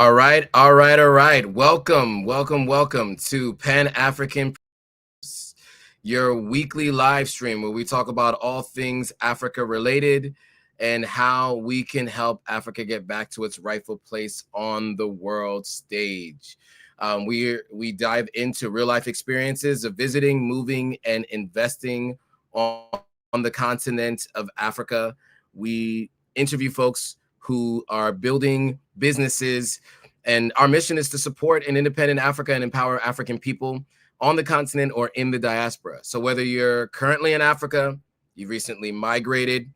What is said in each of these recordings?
All right. Welcome to Pan-African, your weekly live stream where we talk about all things Africa related and how we can help Africa get back to its rightful place on the world stage. We dive into real life experiences of visiting, moving, and investing on the continent of Africa. We interview folks who are building businesses, and our mission is to support an independent Africa and empower African people on the continent or in the diaspora. So whether you're currently in Africa, you've recently migrated,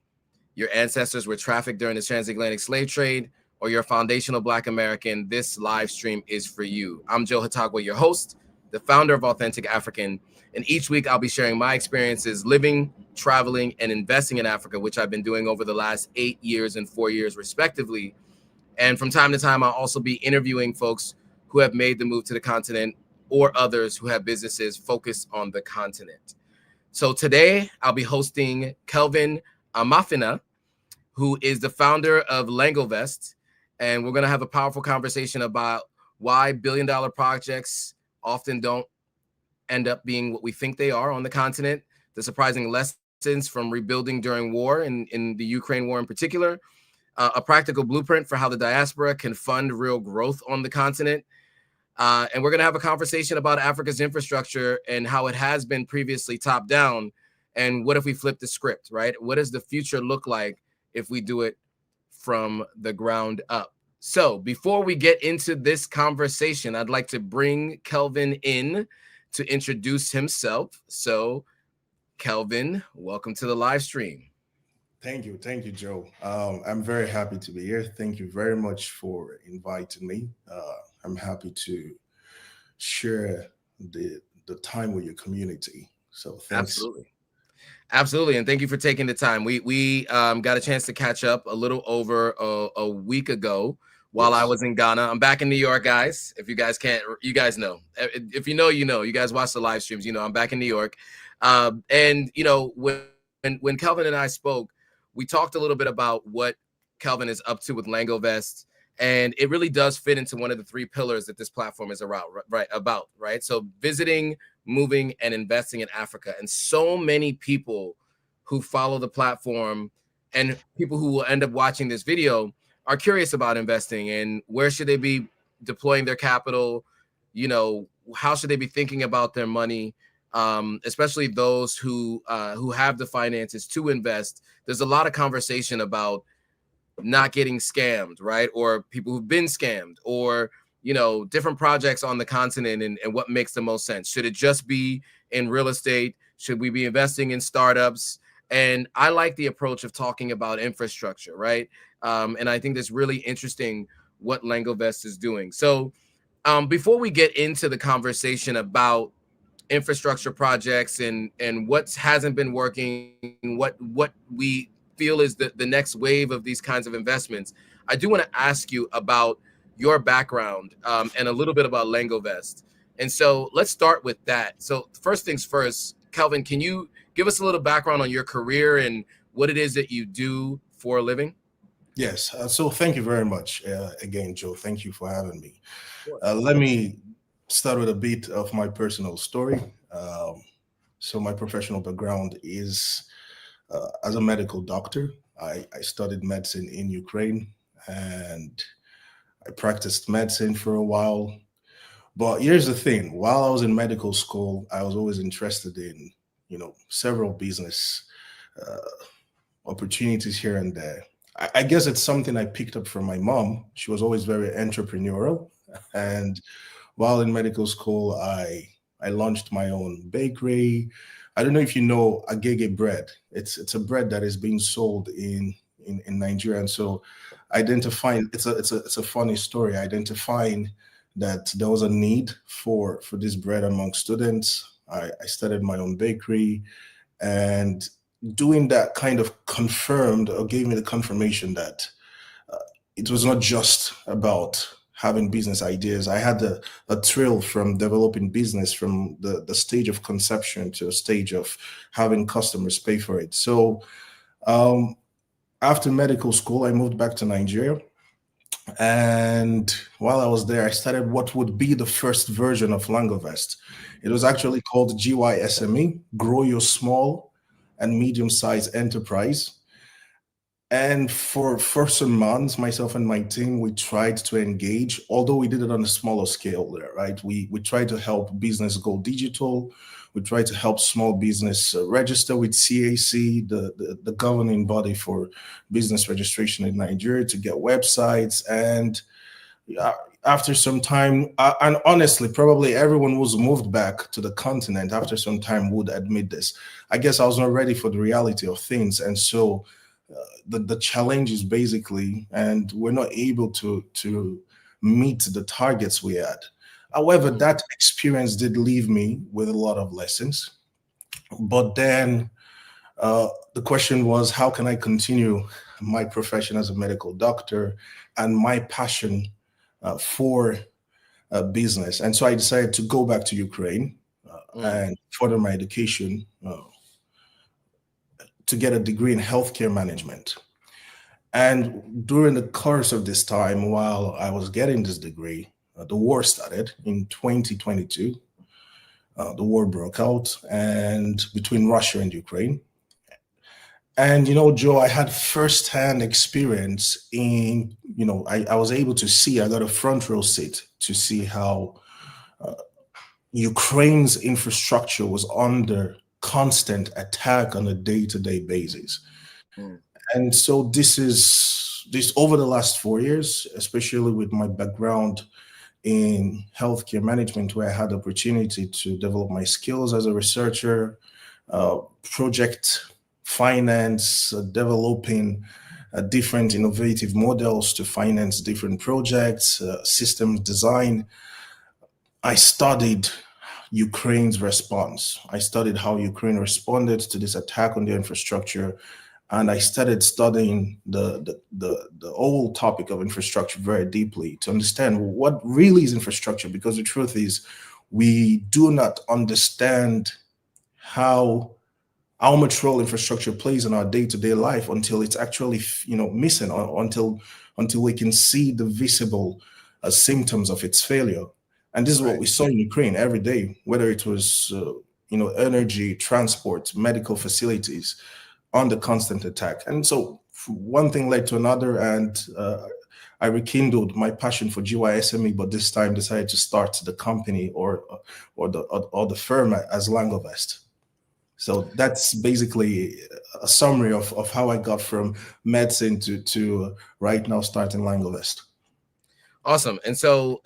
your ancestors were trafficked during the transatlantic slave trade, or you're a foundational Black American, this live stream is for you. I'm Joe Hatagwa, your host, the founder of Authentic African, and each week I'll be sharing my experiences living, traveling, and investing in Africa, which I've been doing over the last 8 years and 4 years respectively. And from time to time, I'll also be interviewing folks who have made the move to the continent or others who have businesses focused on the continent. So today I'll be hosting Kelvin Amafina, who is the founder of Lango Vest. And we're going to have a powerful conversation about why billion-dollar projects often don't end up being what we think they are on the continent, the surprising lessons from rebuilding during war, in the Ukraine war in particular, a practical blueprint for how the diaspora can fund real growth on the continent. And we're going to have a conversation about Africa's infrastructure and how it has been previously top down. And what if we flip the script, right? What does the future look like if we do it from the ground up? So before we get into this conversation, I'd like to bring Kelvin in to introduce himself. So Kelvin, welcome to the live stream. Thank you, Joe. I'm very happy to be here. Thank you very much for inviting me. I'm happy to share the time with your community. So thanks. Absolutely, and thank you for taking the time. We got a chance to catch up a little over a week ago while I was in Ghana. I'm back in New York, guys. If you guys can't, you guys know. If you know, you know. You guys watch the live streams, you know. I'm back in New York, and you know when Kelvin and I spoke, we talked a little bit about what Kelvin is up to with Lango Vest, and it really does fit into one of the three pillars that this platform is around, right? So visiting, moving, and investing in Africa. And so many people who follow the platform and people who will end up watching this video are curious about investing and where should they be deploying their capital, you know, how should they be thinking about their money, especially those who have the finances to invest. There's a lot of conversation about not getting scammed, right? Or people who've been scammed, or, you know, different projects on the continent and what makes the most sense. Should it just be in real estate? Should we be investing in startups? And I like the approach of talking about infrastructure, right? And I think that's really interesting what Lango Vest is doing. So before we get into the conversation about infrastructure projects and what hasn't been working, what we feel is the next wave of these kinds of investments, I do want to ask you about your background and a little bit about Lango Vest. And so let's start with that. So first things first, Kelvin, can you give us a little background on your career and what it is that you do for a living? Yes. So thank you very much again, Joe. Thank you for having me. Let me start with a bit of my personal story. So my professional background is as a medical doctor. I studied medicine in Ukraine and I practiced medicine for a while. But here's the thing, while I was in medical school, I was always interested in, you know, several business opportunities here and there. I guess it's something I picked up from my mom. She was always very entrepreneurial. And while in medical school, I launched my own bakery. I don't know if you know agege bread. It's a bread that is being sold in Nigeria. And so identifying, it's a funny story, identifying that there was a need for this bread among students. I started my own bakery, and doing that kind of confirmed or gave me the confirmation that it was not just about having business ideas. I had a thrill from developing business from the stage of conception to a stage of having customers pay for it. So after medical school, I moved back to Nigeria. And while I was there, I started what would be the first version of Langovest. It was actually called GYSME, Grow Your Small and Medium-Sized Enterprise. And for some months, myself and my team, we tried to engage, although we did it on a smaller scale there, right? We tried to help business go digital. We tried to help small business register with CAC, the governing body for business registration in Nigeria, to get websites. And uh, after some time, and honestly, probably everyone who's moved back to the continent after some time would admit this. I guess I was not ready for the reality of things. And so the challenge is basically, and we're not able to meet the targets we had. However, that experience did leave me with a lot of lessons. But then the question was, how can I continue my profession as a medical doctor and my passion for business? And so I decided to go back to Ukraine and further my education to get a degree in healthcare management. And during the course of this time, while I was getting this degree, the war started in 2022. The war broke out and between Russia and Ukraine. And, Joe, I had firsthand experience in, I was able to see, I got a front row seat to see how Ukraine's infrastructure was under constant attack on a day-to-day basis. And so this over the last 4 years, especially with my background in healthcare management, where I had the opportunity to develop my skills as a researcher, project finance, developing different innovative models to finance different projects, systems design. I studied Ukraine's response. I studied how Ukraine responded to this attack on their infrastructure. And I started studying the whole topic of infrastructure very deeply to understand what really is infrastructure, because the truth is we do not understand how much role infrastructure plays in our day-to-day life until it's actually missing, or until we can see the visible symptoms of its failure. And this is what we saw in Ukraine every day, whether it was energy, transport, medical facilities, under constant attack. And so one thing led to another, and I rekindled my passion for GYSME, but this time decided to start the company or the firm as Lango Vest. So that's basically a summary of how I got from medicine to right now starting Lango Vest. Awesome. And so,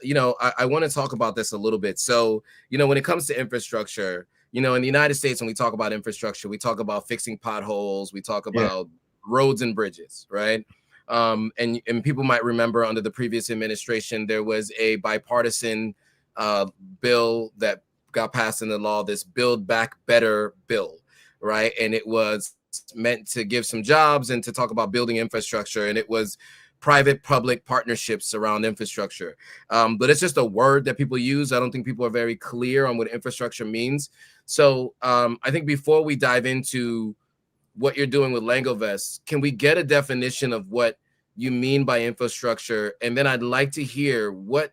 I want to talk about this a little bit. So, when it comes to infrastructure, in the United States, when we talk about infrastructure, we talk about fixing potholes, we talk about roads and bridges, right? And people might remember under the previous administration, there was a bipartisan bill that got passed into law, this Build Back Better bill, right? And it was meant to give some jobs and to talk about building infrastructure. And it was private-public partnerships around infrastructure. But it's just a word that people use. I don't think people are very clear on what infrastructure means. So I think before we dive into what you're doing with Langovest, can we get a definition of what you mean by infrastructure? And then I'd like to hear what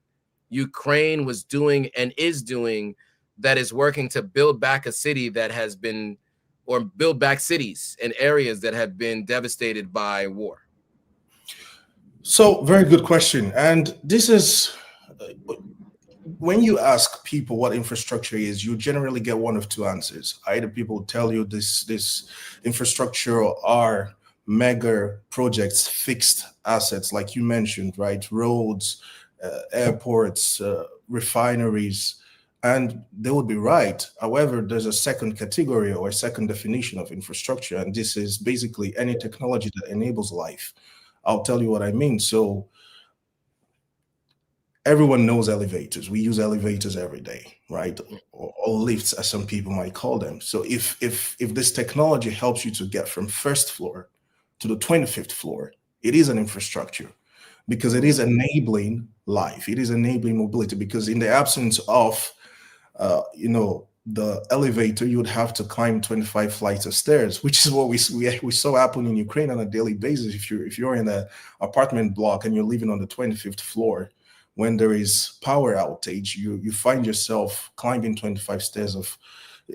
Ukraine was doing and is doing that is working to build back a city that has been, or build back cities and areas that have been devastated by war. So, very good question. And this is, when you ask people what infrastructure is, you generally get one of two answers. Either people tell you this infrastructure are mega projects, fixed assets, like you mentioned, right? Roads, airports, refineries, and they would be right. However, there's a second category or a second definition of infrastructure, and this is basically any technology that enables life. I'll tell you what I mean. So everyone knows elevators. We use elevators every day, right? Or lifts, as some people might call them. So if this technology helps you to get from first floor to the 25th floor, it is an infrastructure, because it is enabling life. It is enabling mobility, because in the absence of the elevator, you would have to climb 25 flights of stairs, which is what we saw happen in Ukraine on a daily basis. If you're in an apartment block and you're living on the 25th floor, when there is power outage, you find yourself climbing 25 stairs of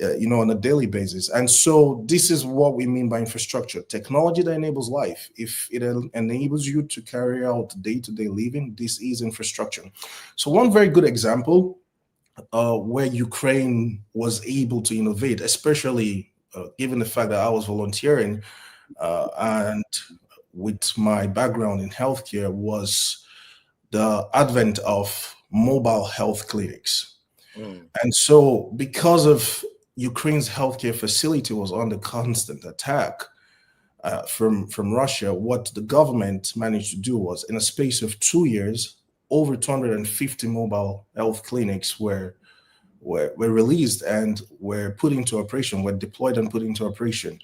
on a daily basis. And so this is what we mean by infrastructure: technology that enables life. If it enables you to carry out day-to-day living, this is infrastructure. So one very good example where Ukraine was able to innovate, especially given the fact that I was volunteering and with my background in healthcare, was the advent of mobile health clinics. And so because of Ukraine's healthcare facility was under constant attack from Russia, what the government managed to do was, in a space of 2 years, over 250 mobile health clinics were released and were put into operation, were deployed and put into operation.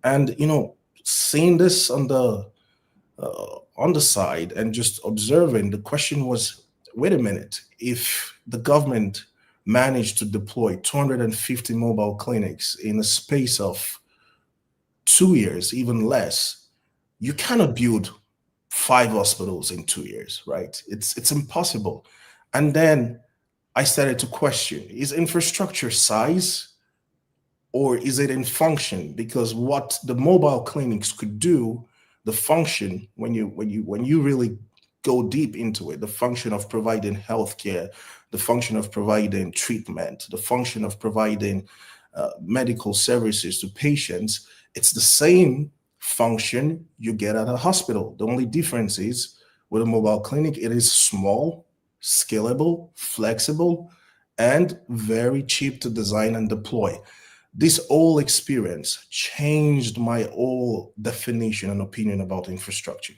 And seeing this on the side and just observing, the question was, wait a minute, if the government managed to deploy 250 mobile clinics in a space of 2 years, even less, you cannot build 5 hospitals in 2 years, right? It's impossible. And then I started to question, is infrastructure size or is it in function? Because what the mobile clinics could do, the function, when you really go deep into it, the function of providing healthcare, the function of providing treatment, the function of providing medical services to patients, it's the same function you get at a hospital. The only difference is with a mobile clinic, it is small, scalable, flexible, and very cheap to design and deploy. This whole experience changed my whole definition and opinion about infrastructure.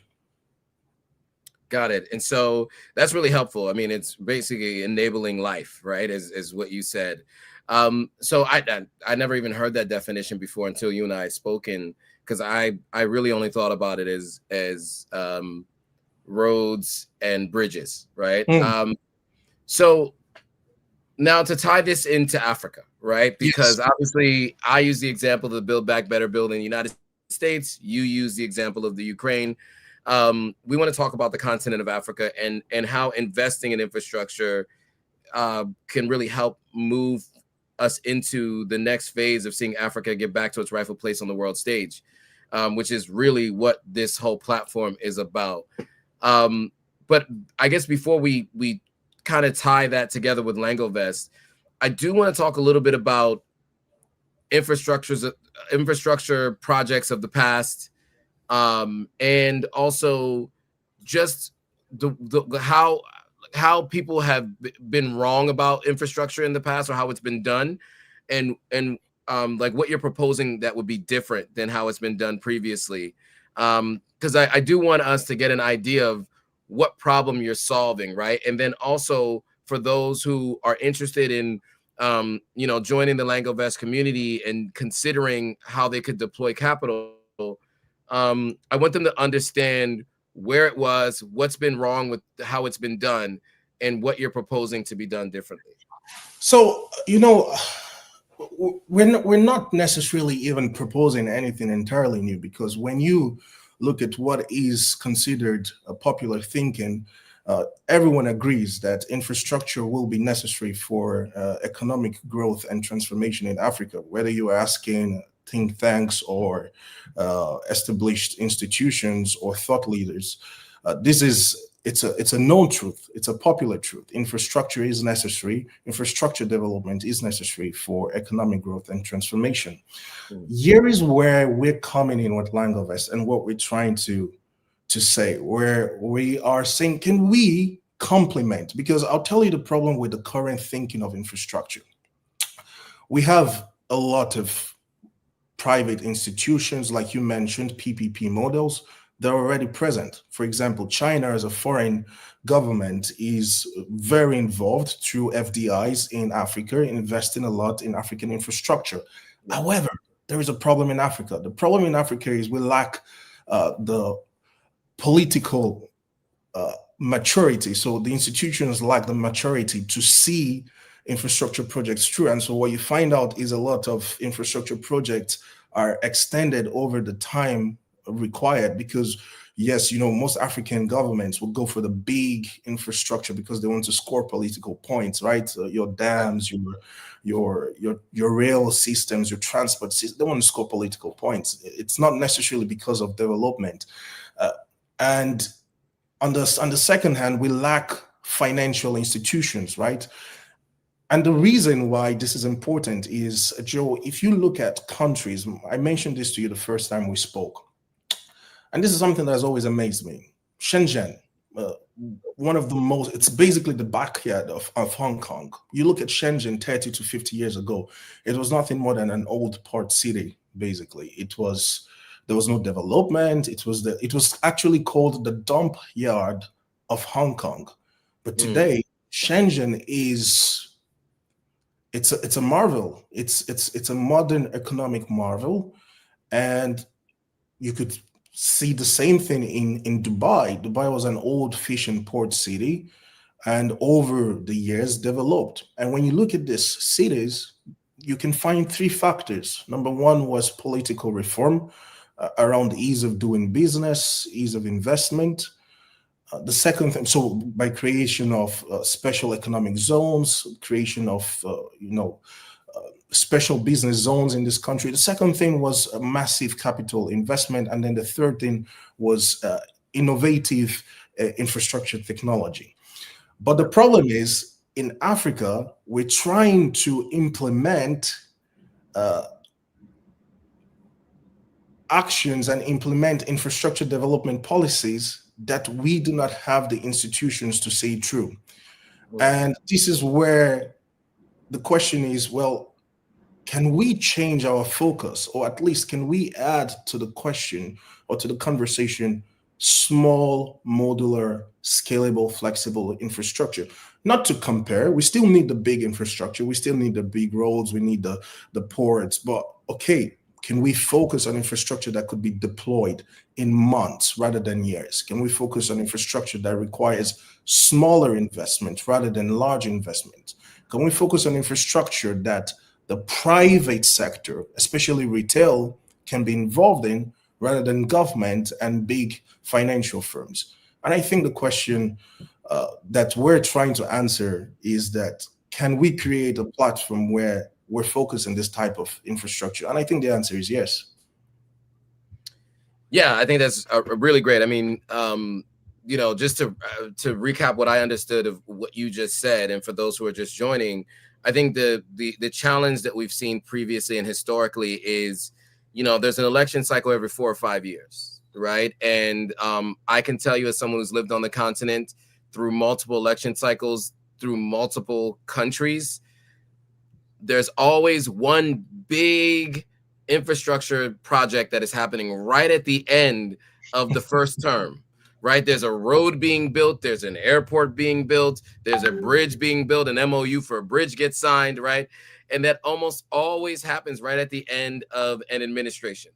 Got it. And so that's really helpful. I mean, it's basically enabling life, right? Is what you said. So I never even heard that definition before until you and I had spoken, because I really only thought about it as roads and bridges, right? So now to tie this into Africa, right? Because Yes. obviously I use the example of the Build Back Better bill in the United States. You use the example of the Ukraine. We want to talk about the continent of Africa and how investing in infrastructure can really help move us into the next phase of seeing Africa get back to its rightful place on the world stage, which is really what this whole platform is about. But I guess before we kind of tie that together with Langovest, I do want to talk a little bit about infrastructure projects of the past, and also just the how people have been wrong about infrastructure in the past, or how it's been done, and like what you're proposing that would be different than how it's been done previously. Because I do want us to get an idea of what problem you're solving, right? And then also for those who are interested in joining the Lango Vest community and considering how they could deploy capital, I want them to understand where it was, what's been wrong with how it's been done, and what you're proposing to be done differently. So, we're not necessarily even proposing anything entirely new, because when you look at what is considered a popular thinking, everyone agrees that infrastructure will be necessary for economic growth and transformation in Africa, whether you're asking think tanks or established institutions or thought leaders. It's a known truth. It's a popular truth. Infrastructure is necessary. Infrastructure development is necessary for economic growth and transformation. Here is where we're coming in with Langovest and what we're trying to say, where we are saying, can we complement? Because I'll tell you the problem with the current thinking of infrastructure. We have a lot of private institutions, like you mentioned, PPP models, they're already present. For example, China as a foreign government is very involved through FDIs in Africa, investing a lot in African infrastructure. However, there is a problem in Africa. The problem in Africa is we lack the political maturity. So the institutions lack the maturity to see infrastructure projects through. And so what you find out is a lot of infrastructure projects are extended over the time required because yes, most African governments will go for the big infrastructure because they want to score political points, right? Your dams, your rail systems, your transport systems, they want to score political points. It's not necessarily because of development. And on the second hand, we lack financial institutions, right? And the reason why this is important is, Joe, if you look at countries, I mentioned this to you the first time we spoke, and this is something that has always amazed me. Shenzhen, uh, one of the most, it's basically the backyard of Hong Kong. You look at Shenzhen 30 to 50 years ago, it was nothing more than an old port city, basically. There was no development. It was actually called the dump yard of Hong Kong. But today, Shenzhen it's a marvel. It's a modern economic marvel. And you could see the same thing in Dubai. Dubai was an old fishing port city and over the years developed. And when you look at these cities, you can find three factors. Number one was political reform around ease of doing business, ease of investment. The second thing, so by creation of special economic zones, creation of special business zones in this country. The second thing was a massive capital investment. And then the third thing was innovative infrastructure technology. But the problem is in Africa, we're trying to implement actions and implement infrastructure development policies that we do not have the institutions to say true. And this is where the question is, well, can we change our focus, or at least can we add to the question or to the conversation small, modular, scalable, flexible infrastructure? Not to compare, we still need the big infrastructure, we still need the big roads, we need the ports, but okay, can we focus on infrastructure that could be deployed in months rather than years? Can we focus on infrastructure that requires smaller investment rather than large investment? Can we focus on infrastructure that the private sector, especially retail, can be involved in rather than government and big financial firms? And I think the question that we're trying to answer is that, can we create a platform where we're focused on this type of infrastructure? And I think the answer is yes. Yeah, I think that's really great. I mean, just to recap what I understood of what you just said, and for those who are just joining, I think the challenge that we've seen previously and historically is, there's an election cycle every 4 or 5 years, right? And I can tell you, as someone who's lived on the continent through multiple election cycles, through multiple countries, there's always one big infrastructure project that is happening right at the end of the first term, right? There's a road being built, there's an airport being built, there's a bridge being built, an MOU for a bridge gets signed, right? And that almost always happens right at the end of an administration.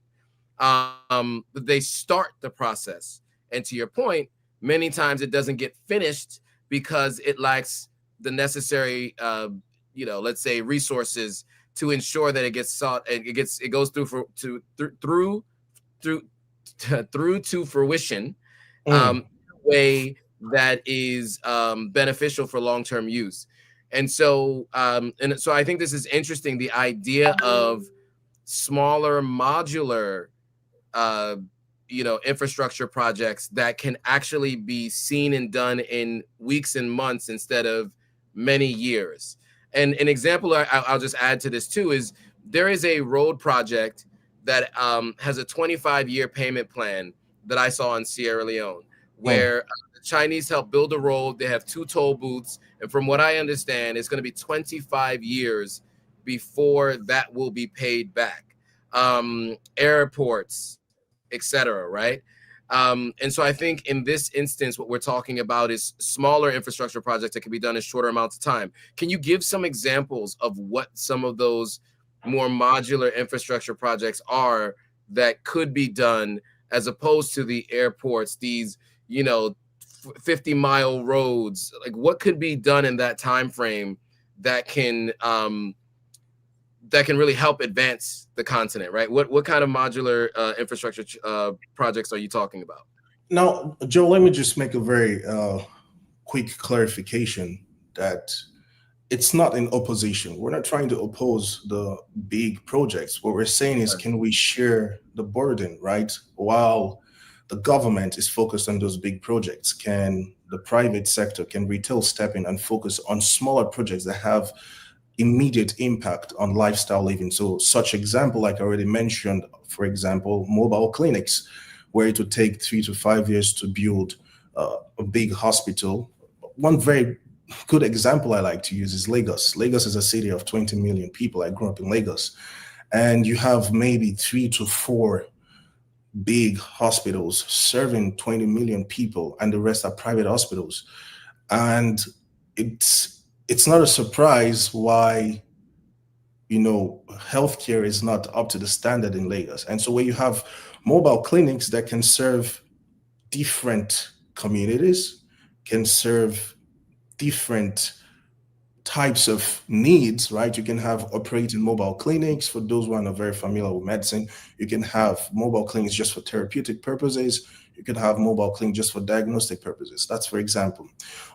They start the process. And to your point, many times it doesn't get finished because it lacks the necessary let's say resources to ensure that it gets sought, it goes through to fruition way that is beneficial for long-term use. And so I think this is interesting, the idea of smaller modular infrastructure projects that can actually be seen and done in weeks and months instead of many years. And an example I'll just add to this too is there is a road project that has a 25-year payment plan that I saw in Sierra Leone, where the Chinese helped build a road. They have 2 toll booths. And from what I understand, it's going to be 25 years before that will be paid back. Airports, etc., right? And so I think in this instance, what we're talking about is smaller infrastructure projects that can be done in shorter amounts of time. Can you give some examples of what some of those more modular infrastructure projects are that could be done, as opposed to the airports, these 50-mile roads? Like, what could be done in that time frame that can really help advance the continent, right? What kind of modular infrastructure projects are you talking about? Now, Joe, let me just make a very quick clarification that it's not in opposition. We're not trying to oppose the big projects. What we're saying is, can we share the burden, right? While the government is focused on those big projects, can the private sector, can retail step in and focus on smaller projects that have immediate impact on lifestyle living? So such example, like I already mentioned, for example, mobile clinics, where it would take 3 to 5 years to build a big hospital. One very good example I like to use is Lagos. Lagos is a city of 20 million people. I grew up in Lagos. And you have maybe 3 to 4 big hospitals serving 20 million people, and the rest are private hospitals. And it's not a surprise why healthcare is not up to the standard in Lagos. And so where you have mobile clinics that can serve different communities, can serve different types of needs, right? You can have operating mobile clinics for those who are not very familiar with medicine. You can have mobile clinics just for therapeutic purposes. You can have mobile clinics just for diagnostic purposes. That's for example.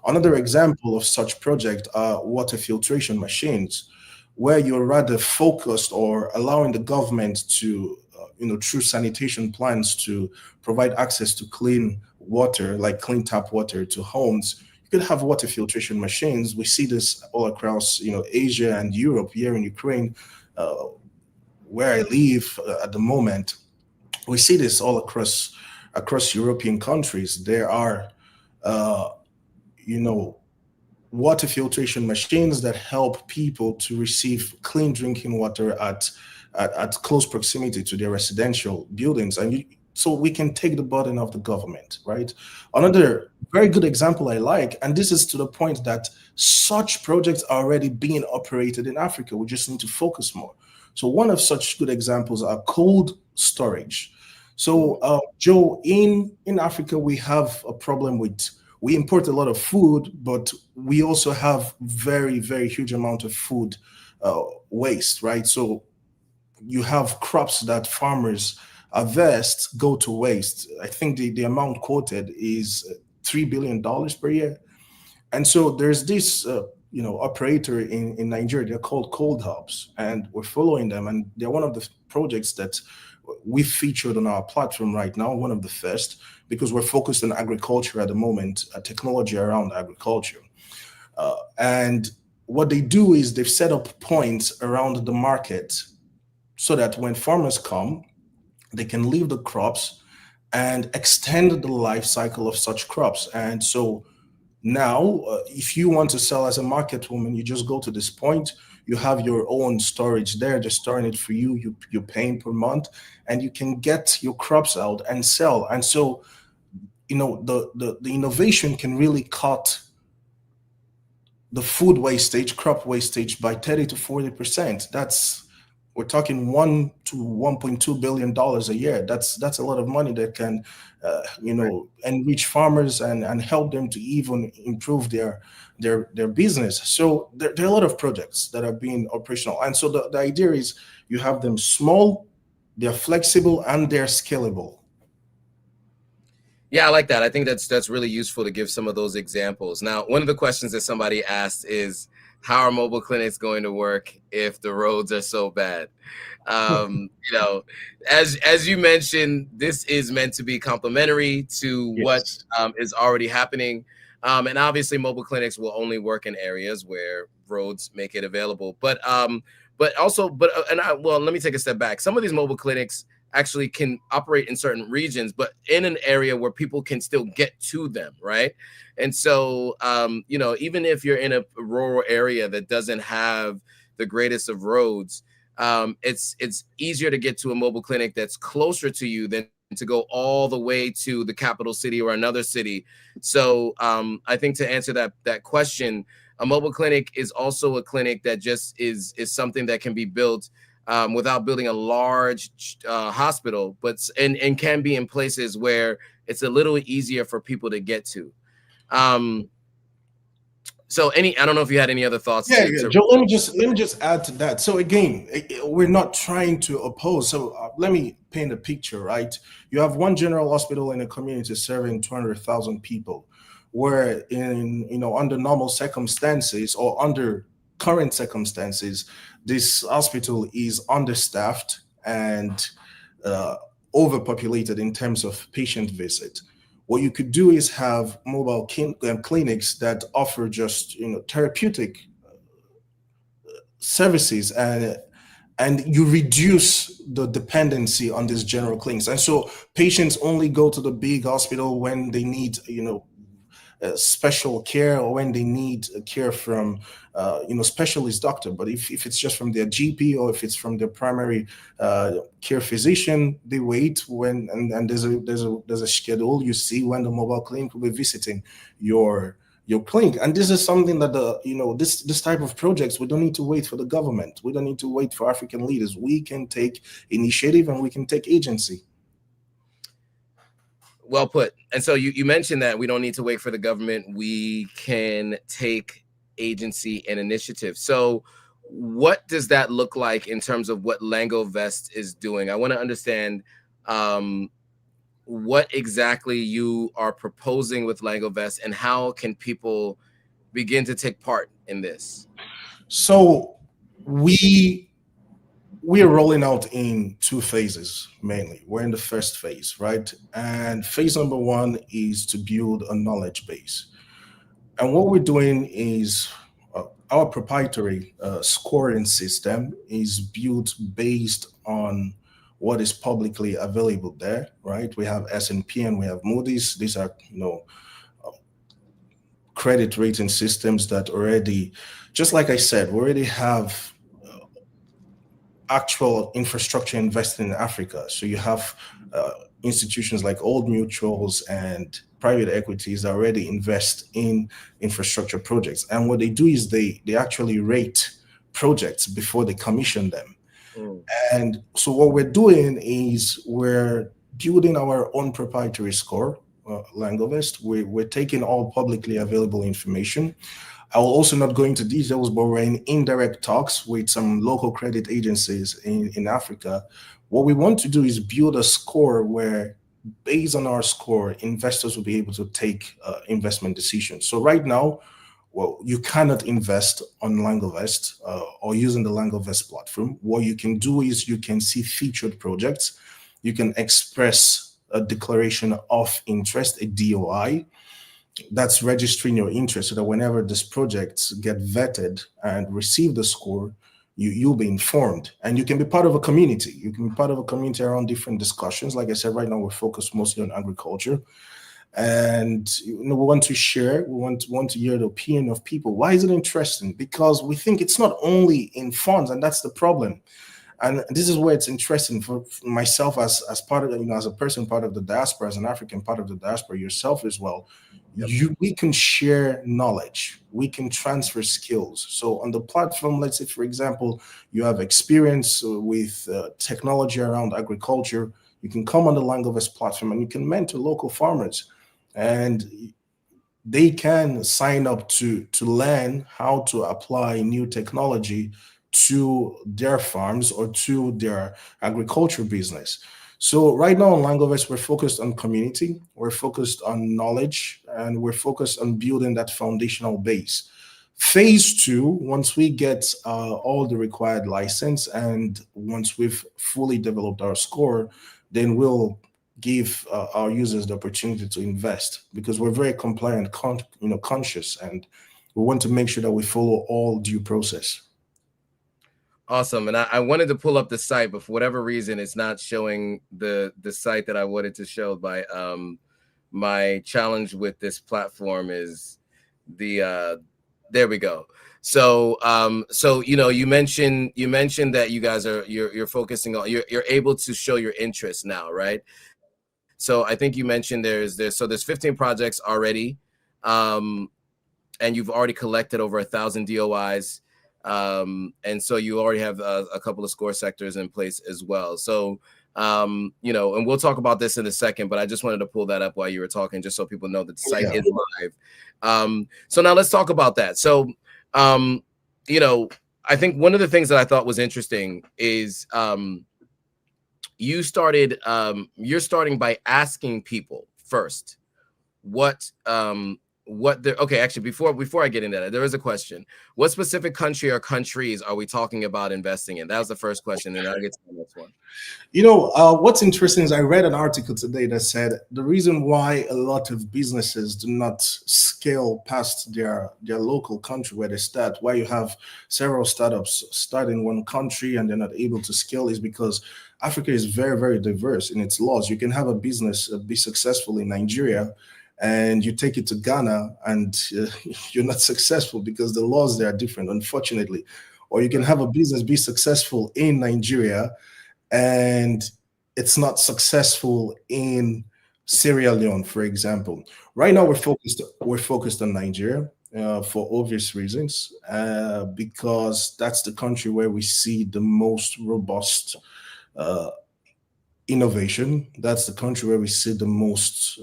Another example of such project are water filtration machines, where you're rather focused or allowing the government to, through sanitation plans, to provide access to clean water, like clean tap water to homes. You could have water filtration machines. We see this all across, Asia and Europe. Here in Ukraine, where I live at the moment, we see this all across European countries. There are, you know, water filtration machines that help people to receive clean drinking water at close proximity to their residential buildings. So we can take the burden of the government, right? Another very good example I like, and this is to the point that such projects are already being operated in Africa. We just need to focus more. So one of such good examples are cold storage. So Joe, in Africa, we have a problem with, we import a lot of food, but we also have very, very huge amount of food waste, right? So you have crops that farmers harvest go to waste. I think the amount quoted is $3 billion per year. And so there's this operator in Nigeria. They're called Cold Hubs, and we're following them. And they're one of the projects that we featured on our platform right now, one of the first, because we're focused on agriculture at the moment, technology around agriculture. And what they do is they've set up points around the market so that when farmers come, they can leave the crops and extend the life cycle of such crops. And so now, if you want to sell as a market woman, you just go to this point. You have your own storage there, they're storing it for you. You're paying per month, and you can get your crops out and sell. And so, the innovation can really cut the food wastage, crop wastage by 30 to 40%. We're talking $1 to $1.2 billion a year. That's a lot of money that can, enrich farmers and help them to even improve their business. So there are a lot of projects that are being operational, and so the idea is you have them small, they're flexible, and they're scalable. Yeah, I like that. I think that's really useful to give some of those examples. Now, one of the questions that somebody asked is, how are mobile clinics going to work if the roads are so bad? As you mentioned, this is meant to be complementary to Yes. what is already happening. And obviously mobile clinics will only work in areas where roads make it available. But let me take a step back. Some of these mobile clinics actually can operate in certain regions, but in an area where people can still get to them, right? And so, even if you're in a rural area that doesn't have the greatest of roads, it's easier to get to a mobile clinic that's closer to you than to go all the way to the capital city or another city. So I think to answer that question, a mobile clinic is also a clinic that just is something that can be built without building a large hospital, but and can be in places where it's a little easier for people to get to. So I don't know if you had any other thoughts Yeah, to, yeah, to Joe. Let me just add to that. So again, we're not trying to oppose. So let me paint a picture, right? You have one general hospital in a community serving 200,000 people, where in under normal circumstances or under current circumstances, this hospital is understaffed and uh, overpopulated in terms of patient visit. What you could do is have mobile clinics that offer just therapeutic services, and you reduce the dependency on these general clinics. And so patients only go to the big hospital when they need special care, or when they need care from specialist doctor. But if it's just from their GP, or if it's from their primary care physician, they wait and there's a schedule. You see when the mobile clinic will be visiting your clinic. And this is something that this type of projects, we don't need to wait for the government, we don't need to wait for African leaders. We can take initiative and we can take agency. Well put. And so you mentioned that we don't need to wait for the government. We can take agency and initiative. So what does that look like in terms of what Lango Vest is doing? I want to understand what exactly you are proposing with Lango Vest, and how can people begin to take part in this? So we are rolling out in two phases mainly. We're in the first phase, right? And phase number one is to build a knowledge base. And what we're doing is our proprietary scoring system is built based on what is publicly available there, right? We have S&P and we have Moody's. These are, credit rating systems that already, just like I said, we already have actual infrastructure invested in Africa. So you have institutions like Old Mutuals and private equities that already invest in infrastructure projects. And what they do is they actually rate projects before they commission them. And so what we're doing is we're building our own proprietary score, Langovest. We're taking all publicly available information. I will also not go into details, but we're in indirect talks with some local credit agencies in Africa. What we want to do is build a score where, based on our score, investors will be able to take investment decisions. So right now, well, you cannot invest on Langovest or using the Langovest platform. What you can do is you can see featured projects. You can express a declaration of interest, a DOI. That's registering your interest, so that whenever these projects get vetted and receive the score, you'll be informed, and you can be part of a community. You can be part of a community around different discussions. Like I said, right now we're focused mostly on agriculture, and we want to share. We want to hear the opinion of people. Why is it interesting? Because we think it's not only in funds, and that's the problem. And this is where it's interesting for myself as part of, as a person part of the diaspora, as an African part of the diaspora, yourself as well. We can share knowledge, we can transfer skills. So on the platform, let's say, for example, you have experience with technology around agriculture, you can come on the Langovest platform and you can mentor local farmers, and they can sign up to learn how to apply new technology to their farms or to their agriculture business. So right now on Langovest, we're focused on community, we're focused on knowledge, and we're focused on building that foundational base. Phase two, once we get all the required license and once we've fully developed our score, then we'll give our users the opportunity to invest, because we're very compliant, conscious, and we want to make sure that we follow all due process. Awesome. And I wanted to pull up the site, but for whatever reason, it's not showing the site that I wanted to show. By my challenge with this platform is the there we go. So you mentioned that you guys are you're focusing on, you're able to show your interest now, right? So I think you mentioned there's 15 projects already, and you've already collected over 1,000 DOIs. And so you already have a couple of score sectors in place as well. So You know, and we'll talk about this in a second, but I just wanted to pull that up while you were talking, just so people know that the site is live. So now let's talk about that. So, you know, I think one of the things that I thought was interesting is you're starting by asking people first what they're okay. Actually, before I get into that, there is a question. What specific country or countries are we talking about investing in? That was the first question, and I'll get to the next one. You know, what's interesting is I read an article today that said the reason why a lot of businesses do not scale past their local country where they start, why you have several startups start in one country and they're not able to scale, is because Africa is very, very diverse in its laws. You can have a business be successful in Nigeria, and you take it to Ghana and you're not successful because the laws there are different, unfortunately. Or you can have a business be successful in Nigeria and it's not successful in Sierra Leone, for example. Right now, we're focused on Nigeria for obvious reasons, because that's the country where we see the most robust innovation. That's the country where we see the most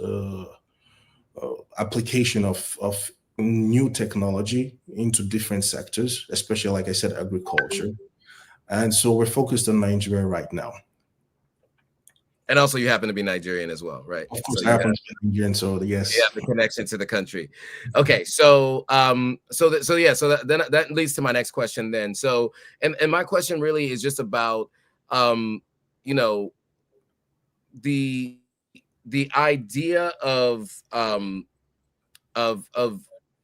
application of new technology into different sectors, especially, like I said, agriculture. And so we're focused on Nigeria right now. And also, you happen to be Nigerian as well, right? Of course, I happen to be Nigerian, so yes. You have the connection to the country. Okay, so so that leads to my next question then. So, and my question really is just about you know, the idea of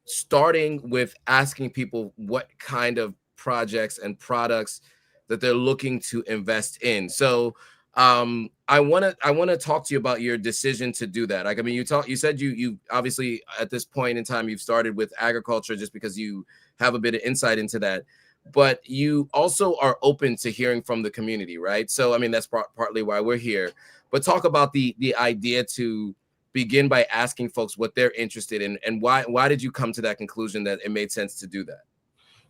starting with asking people what kind of projects and products that they're looking to invest in. So I want to talk to you about your decision to do that. Like, I mean, you said you obviously at this point in time you've started with agriculture just because you have a bit of insight into that, but you also are open to hearing from the community, right? So I mean, that's partly why we're here. But talk about the idea to begin by asking folks what they're interested in, and why did you come to that conclusion that it made sense to do that?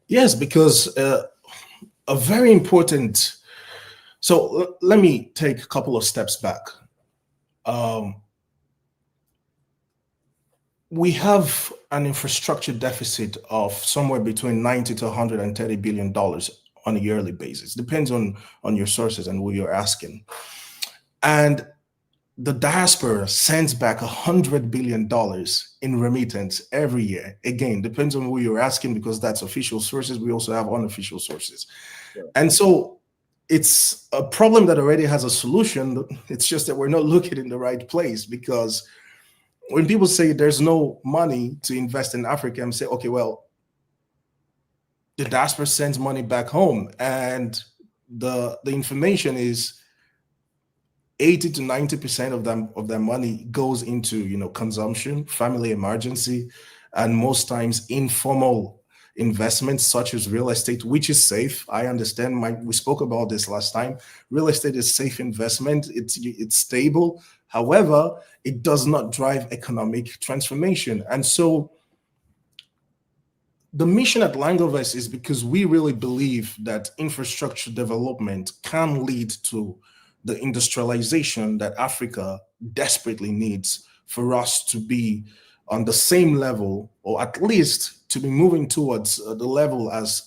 Yes, because a very important. So let me take a couple of steps back. We have an infrastructure deficit of somewhere between 90 to 130 billion dollars on a yearly basis. Depends on your sources and who you're asking. And the diaspora sends back $100 billion in remittance every year. Again, depends on who you're asking, because that's official sources. We also have unofficial sources. Sure. And so it's a problem that already has a solution. It's just that we're not looking in the right place, because when people say there's no money to invest in Africa, I'm saying, okay, well, the diaspora sends money back home, and the information is 80 to 90% of their money goes into consumption, family emergency, and most times informal investments such as real estate, which is safe. I understand. We spoke about this last time. Real estate is safe investment. It's stable. However, it does not drive economic transformation. And so the mission at Lango Vest is because we really believe that infrastructure development can lead to the industrialization that Africa desperately needs for us to be on the same level, or at least to be moving towards the level as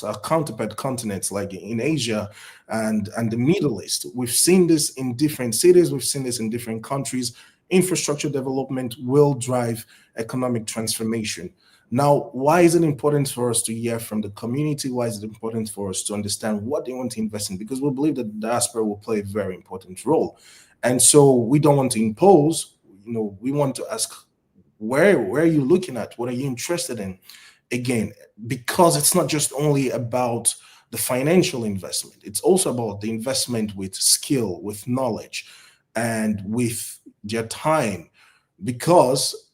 our counterpart continents like in Asia and the Middle East. We've seen this in different cities. We've seen this in different countries. Infrastructure development will drive economic transformation. Now, why is it important for us to hear from the community? Why is it important for us to understand what they want to invest in? Because we believe that the diaspora will play a very important role. And so we don't want to impose, we want to ask, where are you looking at? What are you interested in? Again, because it's not just only about the financial investment. It's also about the investment with skill, with knowledge, and with their time. Because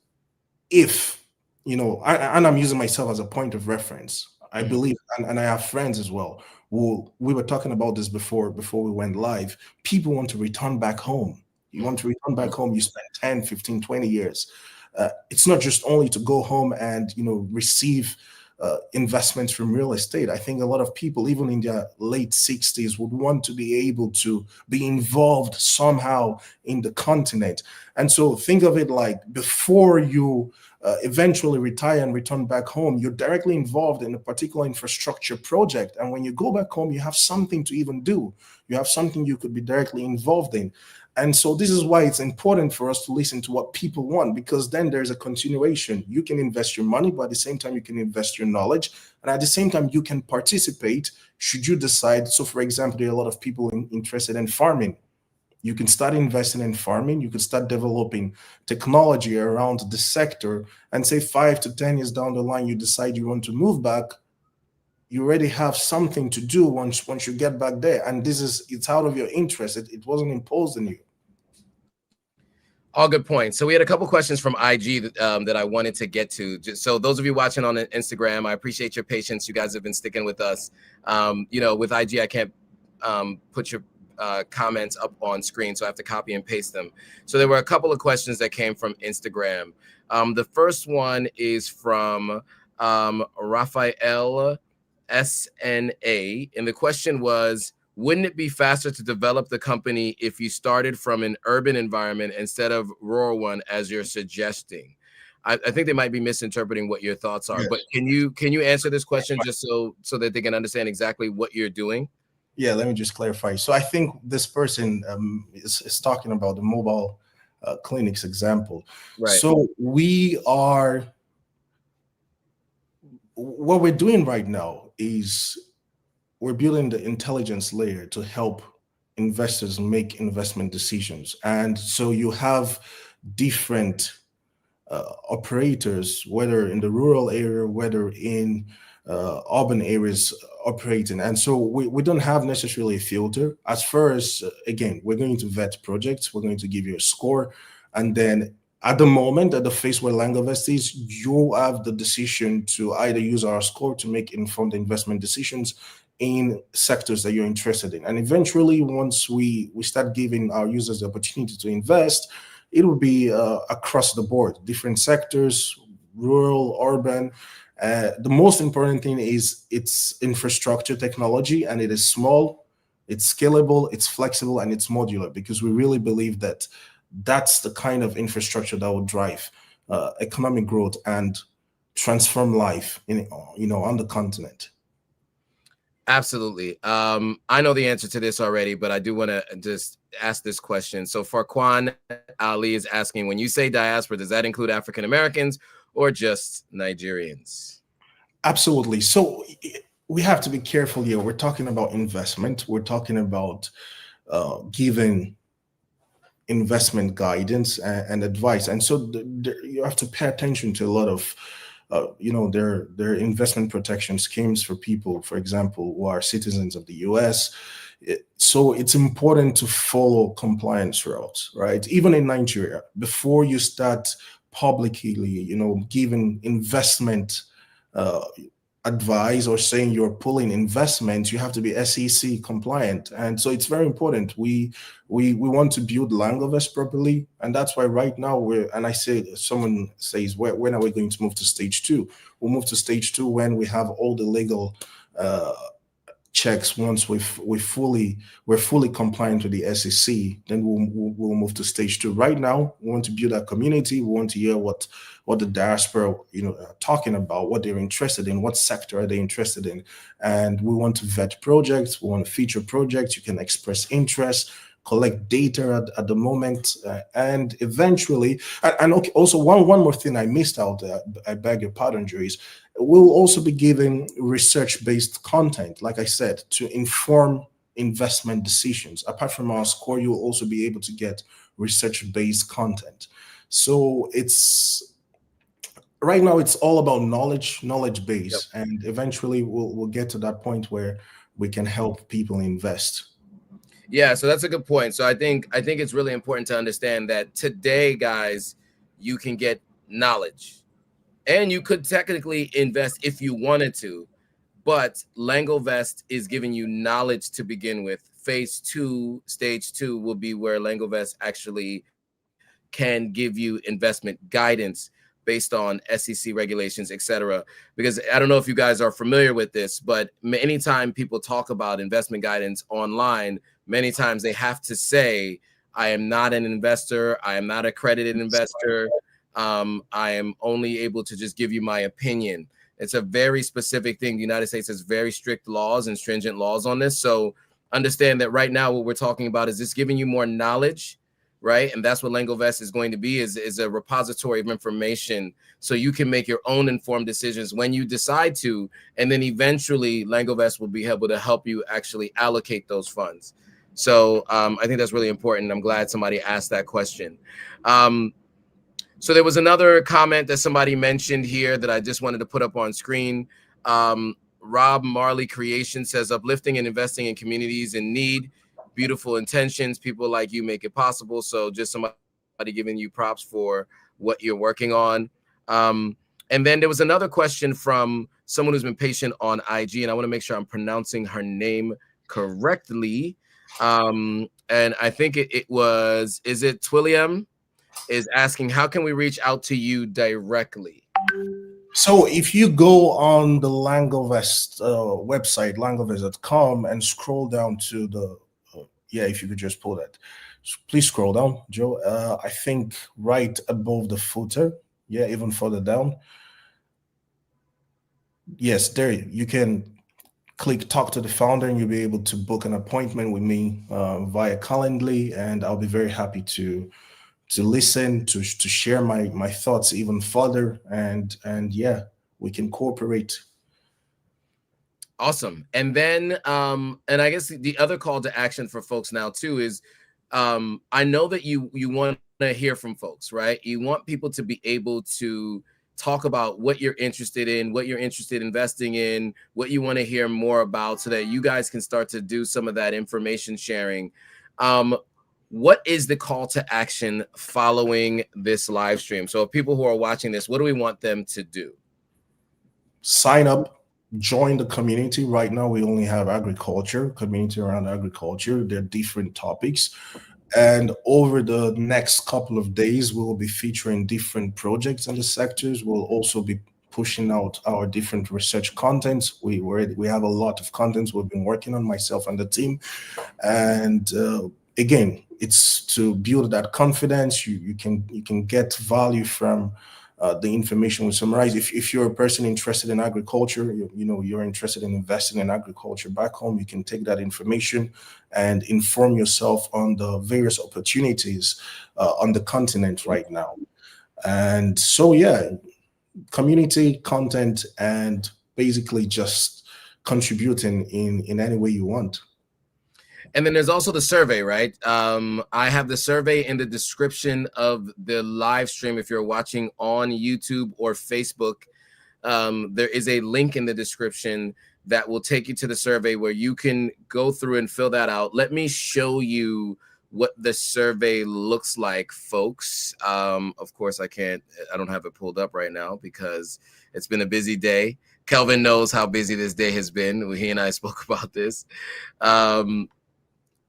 if and I'm using myself as a point of reference. I believe, and I have friends as well, we were talking about this before we went live. People want to return back home. You want to return back home, you spend 10, 15, 20 years. It's not just only to go home and receive investments from real estate. I think a lot of people, even in their late 60s, would want to be able to be involved somehow in the continent. And so think of it like before you eventually retire and return back home, you're directly involved in a particular infrastructure project. And when you go back home, you have something to even do. You have something you could be directly involved in. And so this is why it's important for us to listen to what people want, because then there's a continuation. You can invest your money, but at the same time, you can invest your knowledge. And at the same time, you can participate should you decide. So for example, there are a lot of people interested in farming. You can start investing in farming. You could start developing technology around the sector, and say 5 to 10 years down the line, you decide you want to move back. You already have something to do once you get back there. And it's out of your interest. It wasn't imposed on you. All good points. So we had a couple questions from IG that I wanted to get to. Just so those of you watching on Instagram, I appreciate your patience. You guys have been sticking with us. With IG, I can't put your comments up on screen, so I have to copy and paste them. So there were a couple of questions that came from Instagram. The first one is from Raphael SNA, and the question was, wouldn't it be faster to develop the company if you started from an urban environment instead of rural one, as you're suggesting? I think they might be misinterpreting what your thoughts are, yes. But can you answer this question just so that they can understand exactly what you're doing? Yeah, let me just clarify. So I think this person is talking about the mobile clinics example. Right. So what we're doing right now is we're building the intelligence layer to help investors make investment decisions. And so you have different operators, whether in the rural area, whether in urban areas operating. And so we don't have necessarily a filter. As far as, again, we're going to vet projects, we're going to give you a score. And then at the moment, at the phase where Langovest is, you have the decision to either use our score to make informed investment decisions in sectors that you're interested in. And eventually, once we start giving our users the opportunity to invest, it will be across the board, different sectors, rural, urban. The most important thing is it's infrastructure technology, and it is small, it's scalable, it's flexible, and it's modular, because we really believe that that's the kind of infrastructure that will drive economic growth and transform life on the continent. Absolutely. I know the answer to this already, but I do want to just ask this question. So Farquan Ali is asking, when you say diaspora, does that include African Americans or just Nigerians? Absolutely. So we have to be careful here. We're talking about investment. We're talking about giving investment guidance and advice. And so you have to pay attention to a lot of there are investment protection schemes for people, for example, who are citizens of the US. So it's important to follow compliance routes, right? Even in Nigeria, before you start publicly, giving investment advice or saying you're pulling investments, you have to be SEC compliant. And so it's very important. We want to build Langovest properly. And that's why right now someone says, when are we going to move to stage 2? We'll move to stage 2 when we have all the legal checks. Once we're fully compliant with the SEC, then we'll move to stage 2. Right now, we want to build a community. We want to hear what the diaspora are talking about, what they're interested in, what sector are they interested in, and we want to vet projects. We want to feature projects. You can express interest, collect data at the moment, and eventually, and okay, also one more thing I missed out. I beg your pardon, Juries. We'll also be giving research-based content, like I said, to inform investment decisions. Apart from our score, you'll also be able to get research-based content. So right now it's all about knowledge base, yep. And eventually we'll get to that point where we can help people invest. Yeah, so that's a good point. So I think it's really important to understand that today, guys, you can get knowledge. And you could technically invest if you wanted to, but Lango Vest is giving you knowledge to begin with. Phase 2, stage 2 will be where Lango Vest actually can give you investment guidance based on SEC regulations, etc. Because I don't know if you guys are familiar with this, but anytime people talk about investment guidance online, many times they have to say, I am not an investor. I am not an accredited investor. I am only able to just give you my opinion. It's a very specific thing. The United States has very strict laws and stringent laws on this. So understand that right now what we're talking about is this giving you more knowledge, right? And that's what Langovest is going to be, is a repository of information so you can make your own informed decisions when you decide to. And then eventually Langovest will be able to help you actually allocate those funds. So I think that's really important. I'm glad somebody asked that question. So there was another comment that somebody mentioned here that I just wanted to put up on screen. Rob Marley Creation says, uplifting and investing in communities in need, beautiful intentions, people like you make it possible. So just somebody giving you props for what you're working on. And then there was another question from someone who's been patient on IG, and I want to make sure I'm pronouncing her name correctly. And I think it was, is it Twilliam? Is asking, how can we reach out to you directly? So if you go on the Langovest website, langovest.com, and scroll down to the, if you could just pull that. Please scroll down, Joe. I think right above the footer. Yeah, even further down. Yes, there you can click talk to the founder and you'll be able to book an appointment with me via Calendly, and I'll be very happy to listen, to share my thoughts even further, and yeah, we can cooperate. Awesome. And then and I guess the other call to action for folks now too is I know that you want to hear from folks, right? You want people to be able to talk about what you're interested in, what you're interested in investing in, what you want to hear more about, so that you guys can start to do some of that information sharing. What is the call to action following this live stream? So people who are watching this, what do we want them to do? Sign up, join the community. Right now, we only have agriculture, community around agriculture. There are different topics. And over the next couple of days, we'll be featuring different projects in the sectors. We'll also be pushing out our different research contents. We have a lot of contents we've been working on, myself and the team. And again, it's to build that confidence. You can get value from the information we summarize. If you're a person interested in agriculture, you're interested in investing in agriculture back home, you can take that information and inform yourself on the various opportunities on the continent right now. And so, yeah, community content and basically just contributing in any way you want. And then there's also the survey, right? I have the survey in the description of the live stream. If you're watching on YouTube or Facebook, there is a link in the description that will take you to the survey where you can go through and fill that out. Let me show you what the survey looks like, folks. Of course, I don't have it pulled up right now because it's been a busy day. Kelvin knows how busy this day has been. He and I spoke about this.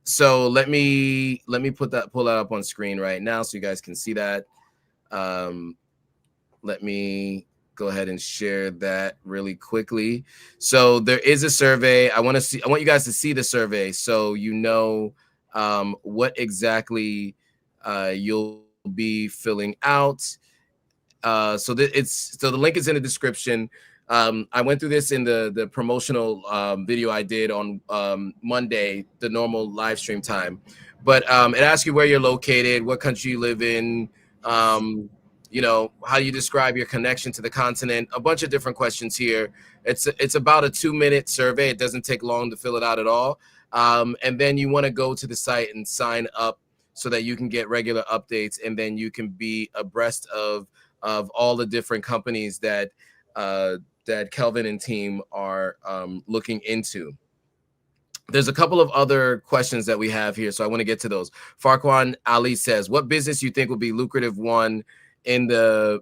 So let me pull that up on screen right now so you guys can see that. Let me go ahead and share that really quickly. So there is a survey. I want you guys to see the survey so you know what exactly you'll be filling out. So the link is in the description. I went through this in the promotional video I did on Monday, the normal live stream time. But it asks you where you're located, what country you live in, how you describe your connection to the continent, a bunch of different questions here. It's about a 2-minute survey. It doesn't take long to fill it out at all. And then you want to go to the site and sign up so that you can get regular updates, and then you can be abreast of all the different companies that Kelvin and team are looking into. There's a couple of other questions that we have here, so I want to get to those. Farquan Ali says, what business you think will be lucrative one in the,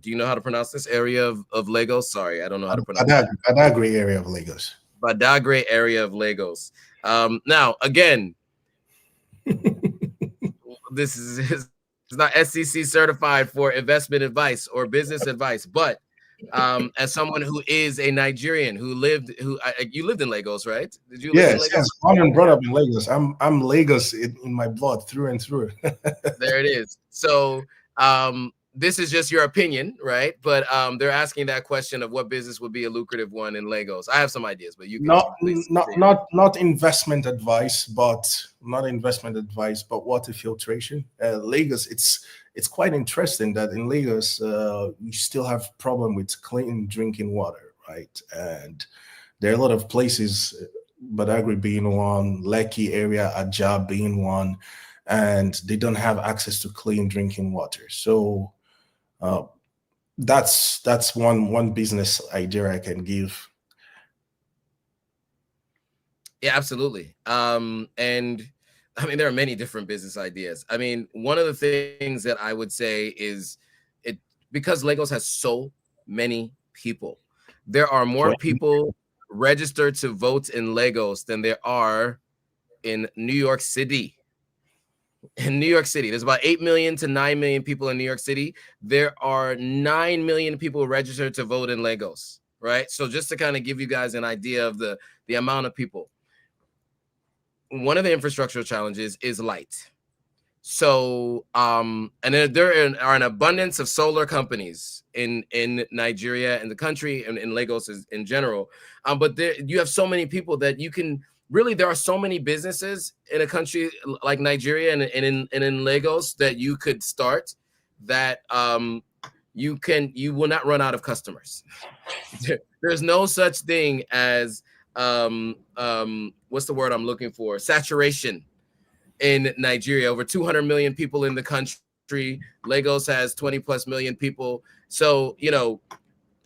do you know how to pronounce this area of Lagos? Sorry, I don't know how to pronounce it. Badagry area of Lagos. Badagry area of Lagos. Now, again, this is It's not SEC certified for investment advice or business advice, but as someone who is a Nigerian who you lived in Lagos, right? Did you live in Yes, Lagos? yes. Born and brought up in Lagos. I'm Lagos in my blood through and through. There it is. So this is just your opinion, right? But they're asking that question of what business would be a lucrative one in Lagos. I have some ideas, but you can please. Not investment advice, but not investment advice, but water filtration. Lagos, it's quite interesting that in Lagos you still have problem with clean drinking water, right? And there are a lot of places, Badagry being one, Lekki area, Ajah being one, and they don't have access to clean drinking water. So uh, that's one business idea I can give. Yeah, absolutely. And I mean, there are many different business ideas. I mean, one of the things that I would say is it because Lagos has so many people, there are more people registered to vote in Lagos than there are in New York City. In New York City, there's about 8 million to 9 million people in New York City. There are 9 million people registered to vote in Lagos, right? So just to kind of give you guys an idea of the amount of people. One of the infrastructural challenges is light. So, and there are an abundance of solar companies in Nigeria and the country and in Lagos in general. But you have so many people that you can really. There are so many businesses in a country like Nigeria and in Lagos that you could start that you will not run out of customers. There's no such thing as what's the word I'm looking for? Saturation in Nigeria. Over 200 million people in the country. Lagos has 20 plus million people. So,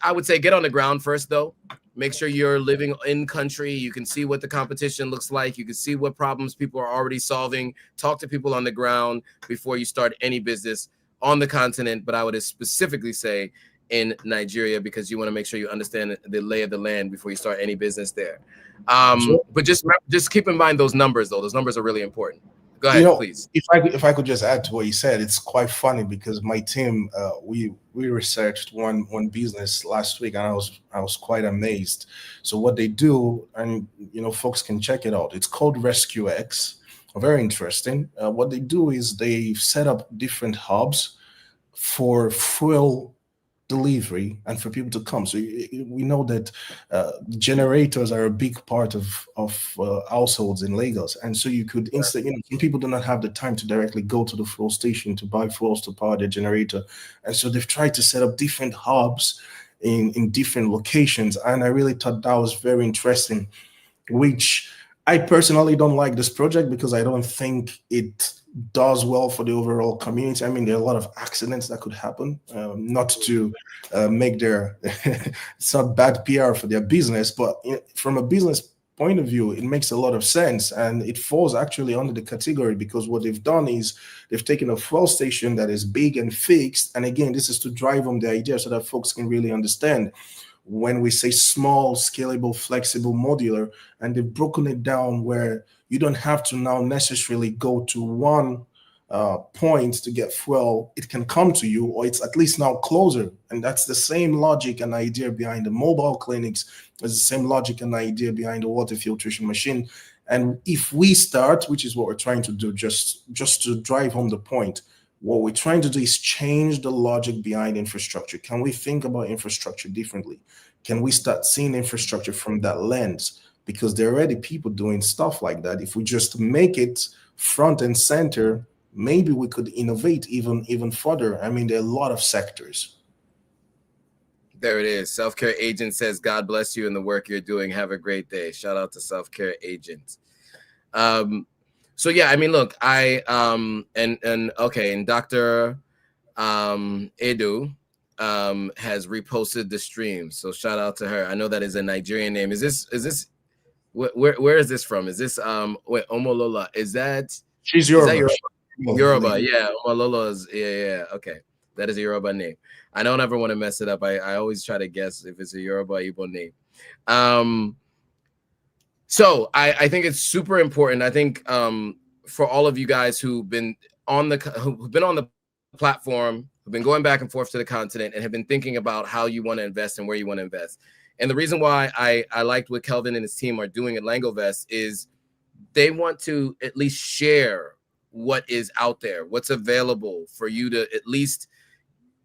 I would say get on the ground first, though. Make sure you're living in country. You can see what the competition looks like. You can see what problems people are already solving. Talk to people on the ground before you start any business on the continent. But I would specifically say in Nigeria, because you want to make sure you understand the lay of the land before you start any business there. But just keep in mind those numbers, though. Those numbers are really important. Go ahead, please. If I could just add to what you said, it's quite funny because my team we researched one business last week and I was quite amazed. So what they do, and folks can check it out. It's called Rescue X. Very interesting. What they do is they set up different hubs for fuel delivery and for people to come. So we know that generators are a big part of households in Lagos, and so you could some people do not have the time to directly go to the fuel station to buy fuels to power their generator, and so they've tried to set up different hubs in different locations, and I really thought that was very interesting. Which I personally don't like this project because I don't think it does well for the overall community. I mean, there are a lot of accidents that could happen. Not to make it's not bad PR for their business, but from a business point of view, it makes a lot of sense, and it falls actually under the category because what they've done is they've taken a fuel station that is big and fixed, and again, this is to drive home the idea so that folks can really understand when we say small, scalable, flexible, modular, and they've broken it down where you don't have to now necessarily go to one point to get fuel. It can come to you, or it's at least now closer. And that's the same logic and idea behind the mobile clinics. It's the same logic and idea behind the water filtration machine. And if we start, which is what we're trying to do, just to drive home the point, what we're trying to do is change the logic behind infrastructure. Can we think about infrastructure differently? Can we start seeing infrastructure from that lens? Because there are already people doing stuff like that. If we just make it front and center, maybe we could innovate even further. I mean, there are a lot of sectors. There it is. Self-Care Agent says, God bless you and the work you're doing. Have a great day. Shout out to Self-Care Agent. So yeah, I mean, look, and Dr. Edu has reposted the stream. So shout out to her. I know that is a Nigerian name. Is this where is this from? Is this Omolola? Is that She's Yoruba. Is that Yoruba? Yeah, Omolola is yeah. Okay. That is a Yoruba name. I don't ever want to mess it up. I always try to guess if it's a Yoruba Igbo name. So I think it's super important. I think for all of you guys who've been on the platform, have been going back and forth to the continent, and have been thinking about how you want to invest and where you want to invest. And the reason why I liked what Kelvin and his team are doing at Lango Vest is they want to at least share what is out there, what's available for you to at least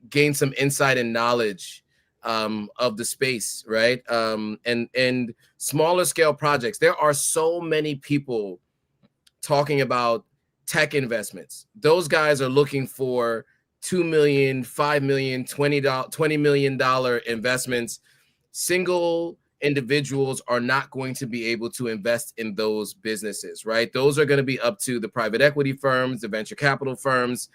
gain some insight and knowledge of the space, right? And smaller scale projects. There are so many people talking about tech investments. Those guys are looking for 2 million, 5 million, $20 million investments. Single individuals are not going to be able to invest in those businesses, right? Those are going to be up to the private equity firms, the venture capital firms.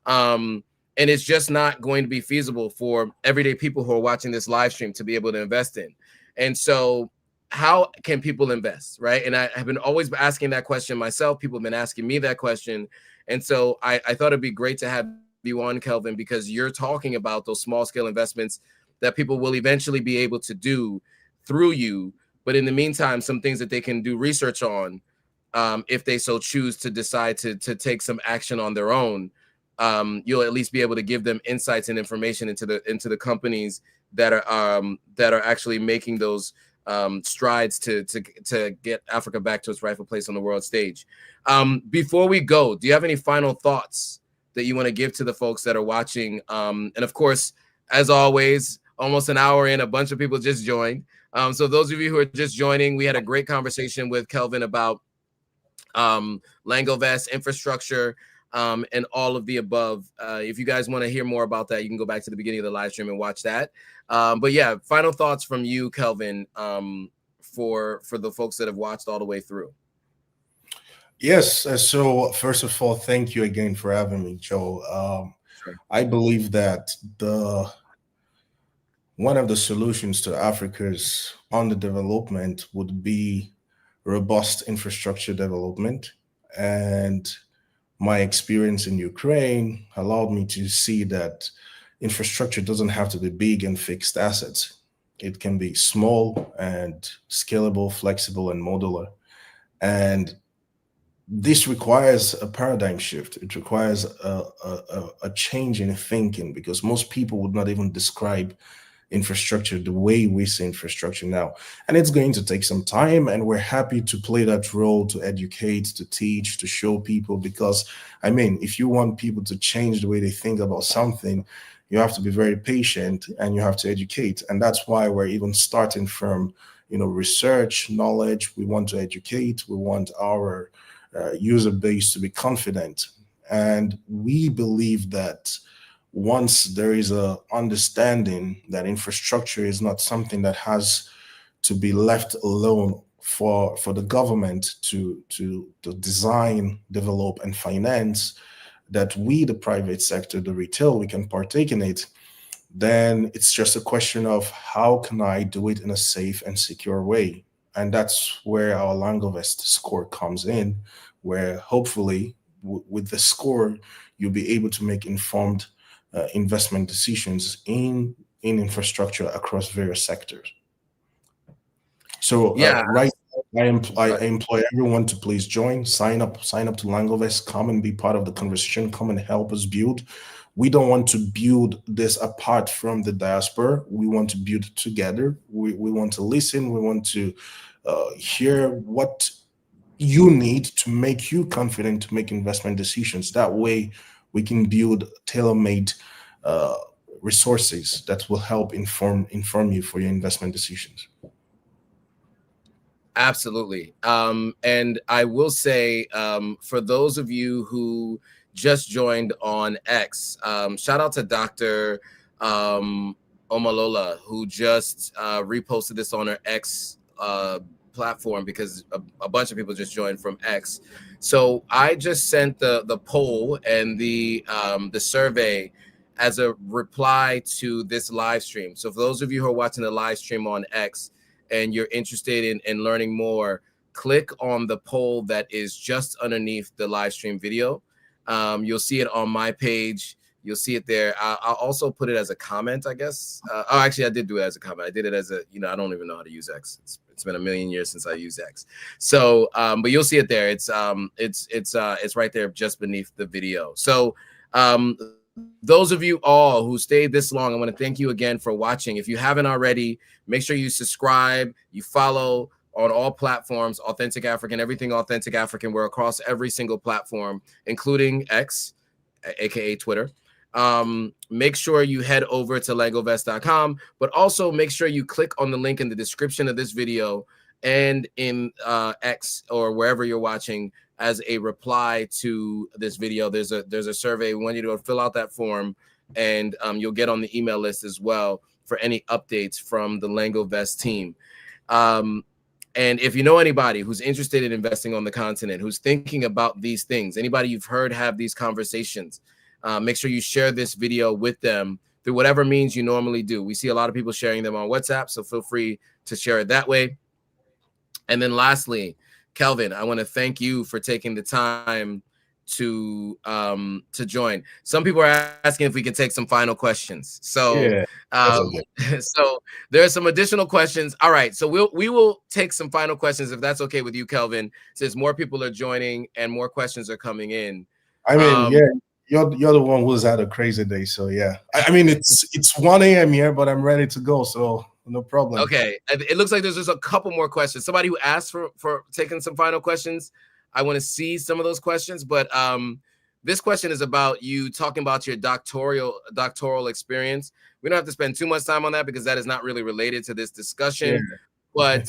And it's just not going to be feasible for everyday people who are watching this live stream to be able to invest in. And so how can people invest, right? And I have been always asking that question myself. People have been asking me that question. And so I thought it'd be great to have you on, Kelvin, because you're talking about those small scale investments that people will eventually be able to do through you. But in the meantime, some things that they can do research on, if they so choose to decide to take some action on their own. You'll at least be able to give them insights and information into the companies that are actually making those strides to get Africa back to its rightful place on the world stage. Before we go, do you have any final thoughts that you want to give to the folks that are watching? And of course, as always, almost an hour in, a bunch of people just joined. So those of you who are just joining, we had a great conversation with Kelvin about Lango Vest, infrastructure, and all of the above. If you guys want to hear more about that, you can go back to the beginning of the live stream and watch that. But yeah, final thoughts from you, Kelvin, for the folks that have watched all the way through. Yes. So first of all, thank you again for having me, Joe. Sure. I believe that one of the solutions to Africa's underdevelopment would be robust infrastructure development. And my experience in Ukraine allowed me to see that infrastructure doesn't have to be big and fixed assets. It can be small and scalable, flexible, and modular. And this requires a paradigm shift. It requires a change in thinking, because most people would not even describe infrastructure the way we see infrastructure now. And it's going to take some time, and we're happy to play that role, to educate, to teach, to show people. Because I mean, if you want people to change the way they think about something, you have to be very patient and you have to educate. And that's why we're even starting from research, knowledge. We want to educate. We want our user base to be confident. And we believe that once there is a understanding that infrastructure is not something that has to be left alone for the government to design, develop, and finance, that we, the private sector, the retail, we can partake in it, then it's just a question of how can I do it in a safe and secure way. And that's where our Langovest score comes in, where hopefully with the score, you'll be able to make informed investment decisions in infrastructure across various sectors. So right, I employ everyone to please join, sign up to Langovest, come and be part of the conversation, come and help us build. We don't want to build this apart from the diaspora. We want to build together. We want to listen. We want to hear what you need to make you confident to make investment decisions. That way we can build tailor-made resources that will help inform you for your investment decisions. Absolutely. And I will say, for those of you who just joined on X, shout out to Dr. Omalola, who just reposted this on her X platform, because a bunch of people just joined from X. So I just sent the poll and the survey as a reply to this live stream. So for those of you who are watching the live stream on X and you're interested in learning more, click on the poll that is just underneath the live stream video. You'll see it on my page. You'll see it there. I'll also put it as a comment, I guess. Actually, I did do it as a comment. I did it as a, I don't even know how to use X. It's been a million years since I used X. So, but you'll see it there. It's right there just beneath the video. So, those of you all who stayed this long, I want to thank you again for watching. If you haven't already, make sure you subscribe, you follow on all platforms, Authentic African, everything Authentic African. We're across every single platform, including X, aka Twitter. Make sure you head over to langovest.com, but also make sure you click on the link in the description of this video and in X or wherever you're watching as a reply to this video. There's a survey. We want you to fill out that form, and you'll get on the email list as well for any updates from the Lango Vest team. And if you know anybody who's interested in investing on the continent, who's thinking about these things, anybody you've heard have these conversations, make sure you share this video with them through whatever means you normally do. We see a lot of people sharing them on WhatsApp, so feel free to share it that way. And then lastly, Kelvin, I want to thank you for taking the time to join. Some people are asking if we can take some final questions. So Yeah, okay. so there are some additional questions. All right, so we will take some final questions if that's okay with you, Kelvin, since more people are joining and more questions are coming in. I mean, yeah, you're the one who's had a crazy day, so yeah. I mean, it's 1 a.m. here, but I'm ready to go, so no problem. Okay, it looks like there's just a couple more questions. Somebody who asked for taking some final questions. I want to see some of those questions, but this question is about you talking about your doctoral experience. We don't have to spend too much time on that because that is not really related to this discussion. Yeah. But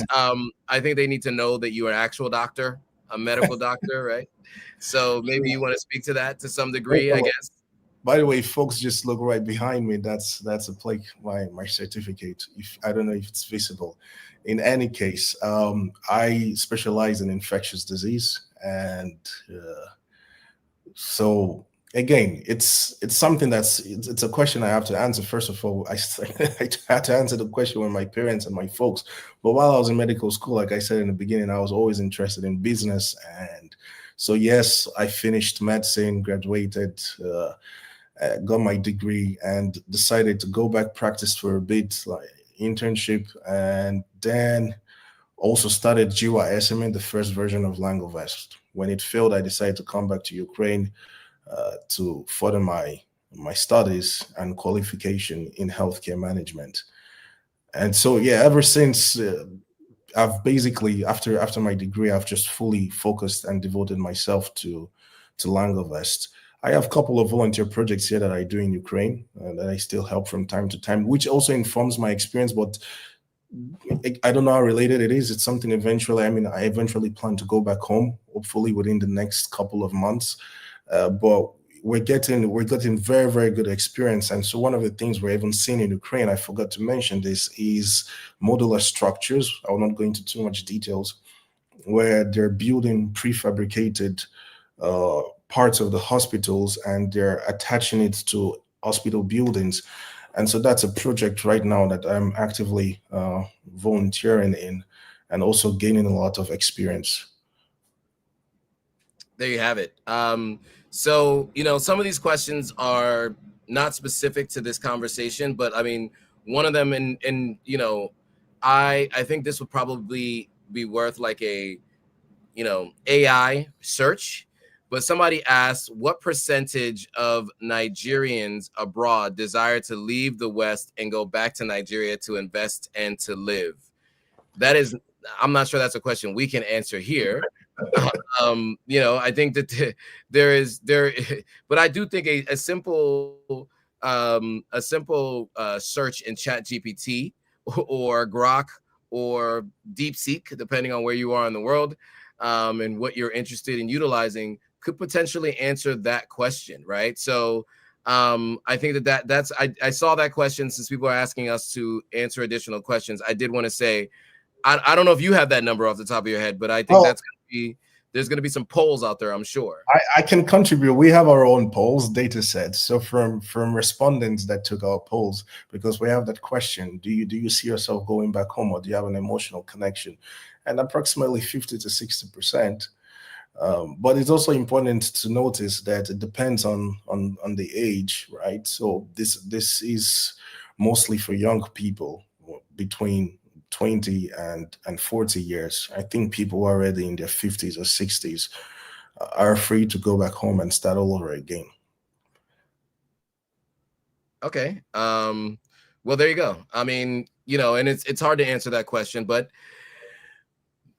I think they need to know that you are an actual doctor, a medical doctor, right? So maybe you want to speak to that to some degree, I guess. By the way, folks, just look right behind me. That's a plaque, my certificate. If I don't know if it's visible. In any case, I specialize in infectious disease, and so again, it's something it's a question I have to answer. First of all, I had to answer the question with my parents and my folks. But while I was in medical school, like I said in the beginning, I was always interested in business, and so yes, I finished medicine, graduated. Got my degree and decided to go back practice for a bit, like internship, and then also started GWA SME, the first version of Lango Vest. When it failed, I decided to come back to Ukraine to further my studies and qualification in healthcare management. And so, yeah, ever since I've basically after my degree, I've just fully focused and devoted myself to Langovest. I have a couple of volunteer projects here that I do in Ukraine that I still help from time to time, which also informs my experience, but I don't know how related it is. It's something eventually, I eventually plan to go back home, hopefully within the next couple of months. But we're getting very, very good experience. And so one of the things we're even seeing in Ukraine, I forgot to mention this, is modular structures. I will not go into too much details, where they're building prefabricated parts of the hospitals and they're attaching it to hospital buildings. And so that's a project right now that I'm actively volunteering in and also gaining a lot of experience. There you have it. So, some of these questions are not specific to this conversation, but I mean, one of them, I think this would probably be worth like a, AI search. But somebody asked, what percentage of Nigerians abroad desire to leave the West and go back to Nigeria to invest and to live? That is, I'm not sure that's a question we can answer here. I think that but I do think a simple search in Chat GPT or Grok or DeepSeek, depending on where you are in the world, and what you're interested in utilizing, could potentially answer that question, right? So I think that's I saw that question. Since people are asking us to answer additional questions, I did want to say, I don't know if you have that number off the top of your head, but I think there's going to be some polls out there, I'm sure. I can contribute. We have our own polls data sets. So from respondents that took our polls, because we have that question, do you see yourself going back home, or do you have an emotional connection? And approximately 50 to 60%. But it's also important to notice that it depends on the age, right? So this is mostly for young people between 20 and 40 years. I think people already in their 50s or 60s are free to go back home and start all over again. Okay. Well, there you go. I mean, you know, and it's hard to answer that question, but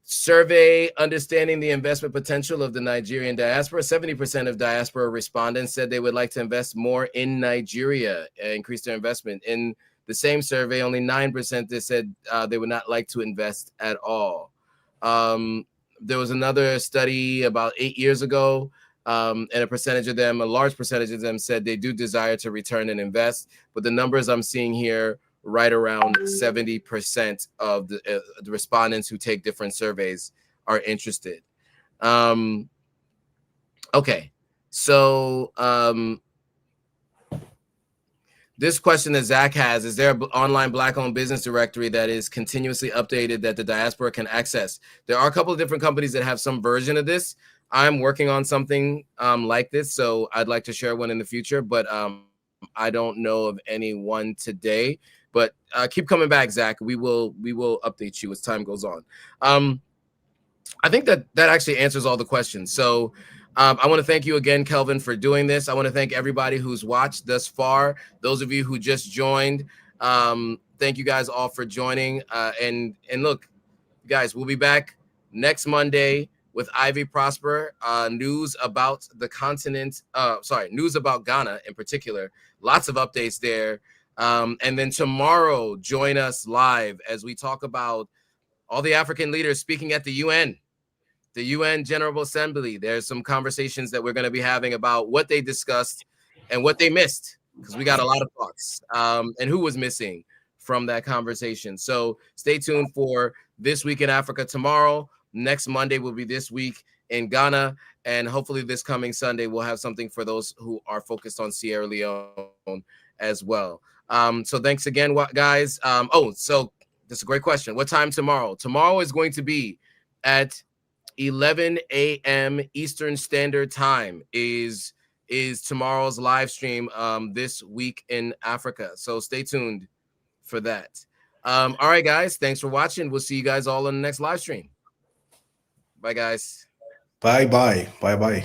survey understanding the investment potential of the Nigerian diaspora. 70% of diaspora respondents said they would like to invest more in Nigeria, increase their investment. In the same survey, only 9% they said they would not like to invest at all. There was another study about 8 years ago, and a large percentage of them said they do desire to return and invest. But the numbers I'm seeing here, right around 70% of the respondents who take different surveys are interested. Okay, so this question that Zach has, is there an online Black-owned business directory that is continuously updated that the diaspora can access? There are a couple of different companies that have some version of this. I'm working on something like this, so I'd like to share one in the future, but I don't know of any one today. But keep coming back, Zach. We will update you as time goes on. I think that actually answers all the questions. So I want to thank you again, Kelvin, for doing this. I want to thank everybody who's watched thus far. Those of you who just joined, thank you guys all for joining. And look, guys, we'll be back next Monday with Ivy Prosper. News about the continent. News about Ghana in particular. Lots of updates there. And then tomorrow, join us live as we talk about all the African leaders speaking at the UN. The UN General Assembly. There's some conversations that we're going to be having about what they discussed and what they missed, because we got a lot of thoughts and who was missing from that conversation. So stay tuned for This Week in Africa tomorrow. Next Monday will be This Week in Ghana. And hopefully this coming Sunday, we'll have something for those who are focused on Sierra Leone as well. So thanks again, guys. So this is a great question. What time tomorrow? Tomorrow is going to be at 11 a.m. Eastern Standard Time is tomorrow's live stream This Week in Africa. So stay tuned for that. All right, guys. Thanks for watching. We'll see you guys all on the next live stream. Bye, guys. Bye bye. Bye bye.